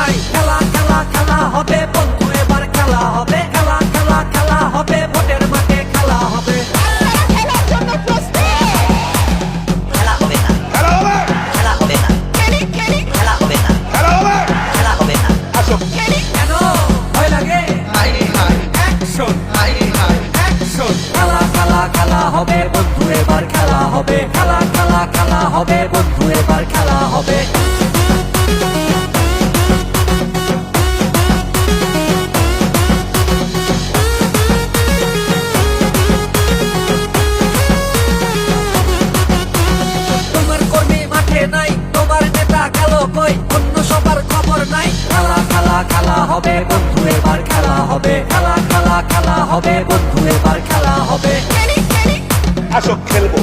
নাই। খেলা খেলা খেলা হবে বন্ধু, এবার খেলা হবে। খেলা খেলা খেলা হবে, ভোটের মাঠে খেলা হবে। খেলার জন্য প্রস্তুত। খেলা হবে না, খেলা হবে, খেলা হবে না, খেলি খেলি খেলা হবে না, খেলা হবে, খেলা হবে না। আসো খেলি। কেন ভয় লাগে? High high action, high high action. খেলা খেলা খেলা হবে বন্ধু, এবার খেলা হবে। খেলা খেলা খেলা হবে বন্ধু, এবার খেলা হবে। তোমার কর্মী মাঠে নাই, তোমার নেতা গেল কই, অন্য সবার খবর নাই। খেলা খেলা খেলা হবে বন্ধু, এবার খেলা হবে। খেলা খেলা খেলা হবে বন্ধু, এবার খেলা হবে। খেলি খেলি। আসো খেলবো